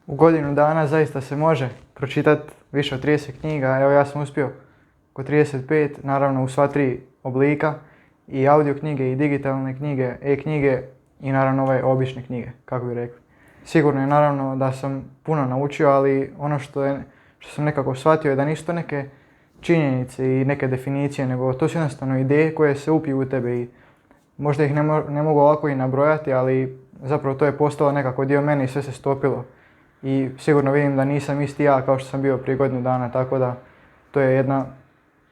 U godinu dana zaista se može pročitati više od 30 knjiga. Evo ja sam uspio oko 35, naravno u sva tri oblika. I audio knjige i digitalne knjige, e-knjige i naravno ove obične knjige, kako bi rekli. Sigurno je naravno da sam puno naučio, ali ono što sam nekako shvatio je da nisu to neke činjenice i neke definicije, nego to su jednostavno ideje koje se upiju u tebe i možda ih ne mogu ovako i nabrojati, ali zapravo to je postalo nekako dio mene i sve se stopilo. I sigurno vidim da nisam isti ja kao što sam bio prije godinu dana, tako da to je jedna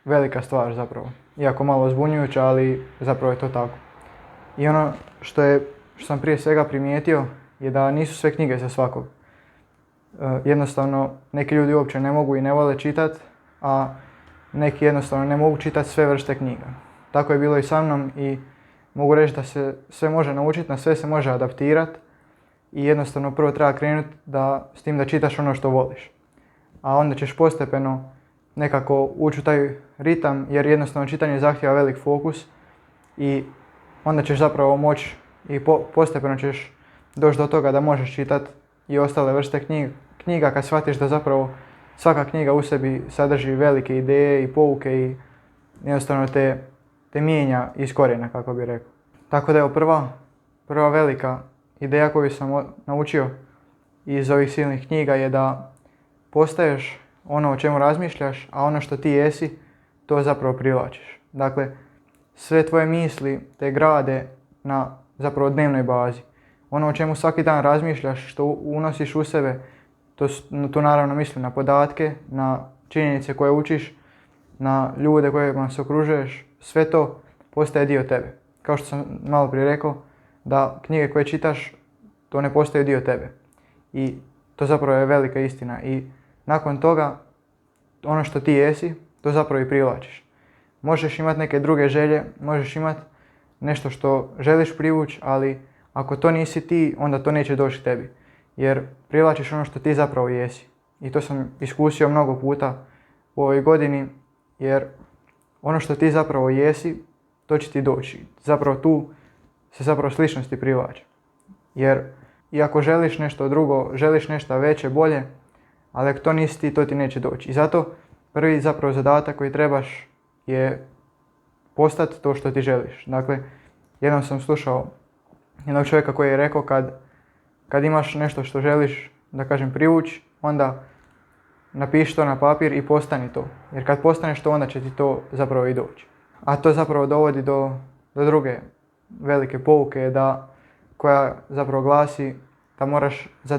velika stvar zapravo. Iako malo zbunjujuća, ali zapravo je to tako. I ono što sam prije svega primijetio je da nisu sve knjige za svakog. Jednostavno neki ljudi uopće ne mogu i ne vole čitati, a neki jednostavno ne mogu čitati sve vrste knjiga. Tako je bilo i sa mnom i mogu reći da se sve može naučiti, na sve se može adaptirati i jednostavno prvo treba krenuti s tim da čitaš ono što voliš. A onda ćeš postepeno nekako ući u taj ritam jer jednostavno čitanje zahtijeva velik fokus i onda ćeš zapravo moći i postepeno ćeš doći do toga da možeš čitati i ostale vrste knjiga kad shvatiš da zapravo svaka knjiga u sebi sadrži velike ideje i pouke i jednostavno te mijenja iz korijena, kako bi rekao. Tako da je prva velika ideja koju sam naučio iz ovih silnih knjiga je da postaješ ono o čemu razmišljaš, a ono što ti jesi, to zapravo privlačiš. Dakle, sve tvoje misli te grade na zapravo dnevnoj bazi. Ono o čemu svaki dan razmišljaš, što unosiš u sebe, tu naravno mislim na podatke, na činjenice koje učiš, na ljude kojima se okružuješ, sve to postaje dio tebe. Kao što sam malo prije rekao, da knjige koje čitaš, to ne postaju dio tebe. I to zapravo je velika istina. I nakon toga, ono što ti jesi, to zapravo i privlačiš. Možeš imati neke druge želje, možeš imati nešto što želiš privući, ali ako to nisi ti, onda to neće doći tebi. Jer privlačiš ono što ti zapravo jesi. I to sam iskusio mnogo puta u ovoj godini, jer ono što ti zapravo jesi, to će ti doći. Zapravo tu se zapravo sličnosti privlače. Jer iako želiš nešto drugo, želiš nešto veće, bolje, ali ako to nisi ti, to ti neće doći. I zato prvi zapravo zadatak koji trebaš je postati to što ti želiš. Dakle, jednom sam slušao jednog čovjeka koji je rekao kad imaš nešto što želiš, da kažem, privući, onda napiši to na papir i postani to. Jer kad postaneš to, onda će ti to zapravo i doći. A to zapravo dovodi do druge velike pouke koja zapravo glasi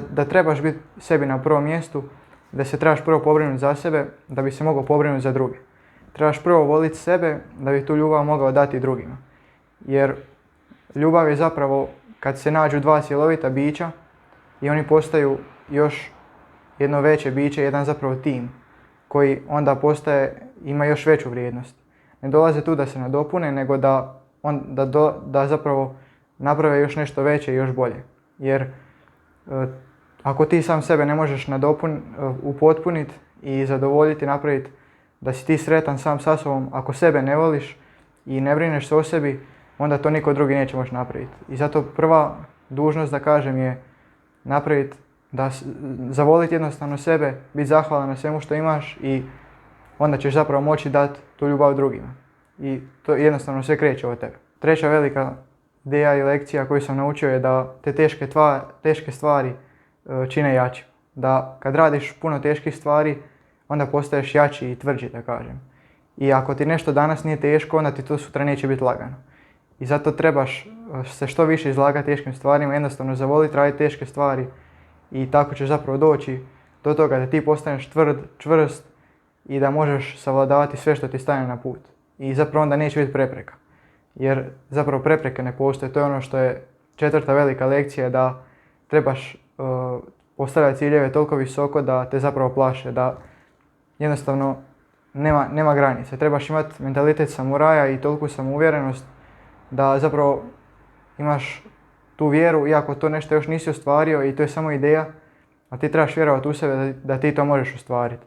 da trebaš biti sebi na prvom mjestu, da se trebaš prvo pobrinuti za sebe da bi se mogao pobrinuti za druge. Trebaš prvo voliti sebe da bi tu ljubav mogao dati drugima. Jer ljubav je zapravo kad se nađu dva cjelovita bića i oni postaju još jedno veće biće, jedan zapravo tim koji onda ima još veću vrijednost. Ne dolaze tu da se nadopune, nego da zapravo naprave još nešto veće i još bolje. Jer ako ti sam sebe ne možeš upotpuniti i zadovoljiti, napraviti da si ti sretan sam sa sobom, ako sebe ne voliš i ne brineš se o sebi, onda to niko drugi neće moći napraviti. I zato prva dužnost, da kažem, je napraviti, zavoliti jednostavno sebe, biti zahvalan na svemu što imaš i onda ćeš zapravo moći dati tu ljubav drugima. I to jednostavno sve kreće od tebe. Treća velika ideja i lekcija koju sam naučio je da te teške stvari čine jači. Da kad radiš puno teških stvari, onda postaješ jači i tvrđi, da kažem. I ako ti nešto danas nije teško, onda ti to sutra neće biti lagano. I zato trebaš se što više izlagati teškim stvarima, jednostavno zavoliti raditi teške stvari i tako ćeš zapravo doći do toga da ti postaneš čvrst i da možeš savladavati sve što ti stane na put. I zapravo onda neće biti prepreka. Jer zapravo prepreke ne postoje. To je ono što je četvrta velika lekcija, da trebaš postavljati ciljeve toliko visoko da te zapravo plaše, da jednostavno nema granice. Trebaš imati mentalitet samuraja i toliku samouvjerenost da zapravo imaš tu vjeru, iako to nešto još nisi ostvario i to je samo ideja, a ti trebaš vjerovati u sebe da ti to možeš ostvariti.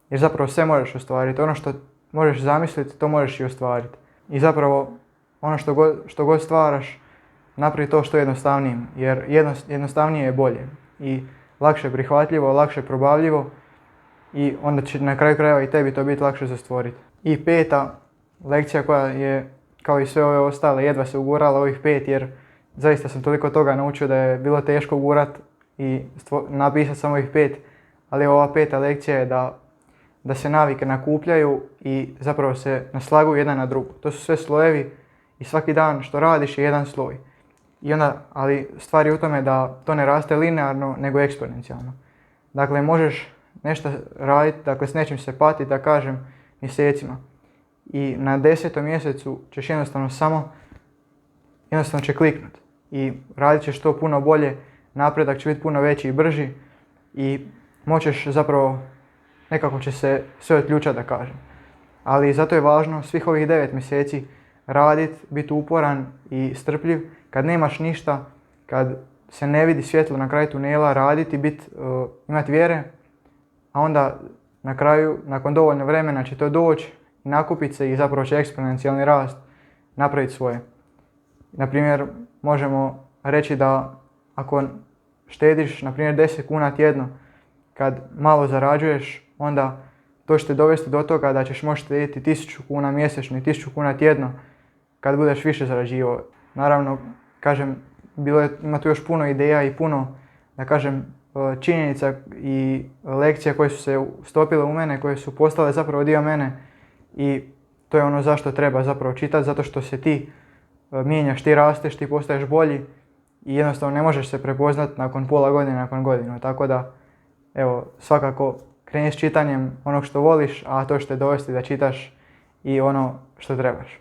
Jer zapravo sve možeš ostvariti. Ono što možeš zamisliti, to možeš i ostvariti. I zapravo ono što god stvaraš, napravi to što je jednostavnijim, jer jednostavnije je bolje. I lakše prihvatljivo, lakše probavljivo i onda će na kraju krajeva i tebi to biti lakše za stvoriti. I peta lekcija koja je, kao i sve ove ostale, jedva se ugurala ovih 5 jer zaista sam toliko toga naučio da je bilo teško gurat i napisati samo ovih 5, ali ova 5. lekcija je da se navike nakupljaju i zapravo se naslaguju jedan na drugu. To su sve slojevi i svaki dan što radiš je jedan sloj. I onda, ali stvar je u tome da to ne raste linearno nego eksponencijalno. Dakle, možeš nešto raditi, dakle s nečim se patiti, da kažem, mjesecima. I na 10. mjesecu ćeš jednostavno će kliknut. I radit ćeš to puno bolje, napredak će biti puno veći i brži i moćeš zapravo, nekako će se sve otključati, da kažem. Ali zato je važno svih ovih 9 mjeseci radit, biti uporan i strpljiv. Kad nemaš ništa, kad se ne vidi svjetlo na kraju tunela, raditi, imati vjere, a onda na kraju, nakon dovoljno vremena će to doći, nakupiti se i zapravo će eksponencijalni rast napraviti svoje. Naprimjer, možemo reći da ako štediš, naprimjer, 10 kuna tjedno, kad malo zarađuješ, onda to će te dovesti do toga da ćeš moći štediti 1000 kuna mjesečno i 1000 kuna tjedno kad budeš više zarađivao. Naravno, kažem, ima tu još puno ideja i puno, da kažem, činjenica i lekcija koje su se stopile u mene, koje su postale zapravo dio mene i to je ono zašto treba zapravo čitati, zato što se ti mijenjaš, ti rasteš, ti postaješ bolji i jednostavno ne možeš se prepoznati nakon pola godine, nakon godinu. Tako da, evo, svakako kreni s čitanjem onog što voliš, a to što te dovesti da čitaš i ono što trebaš.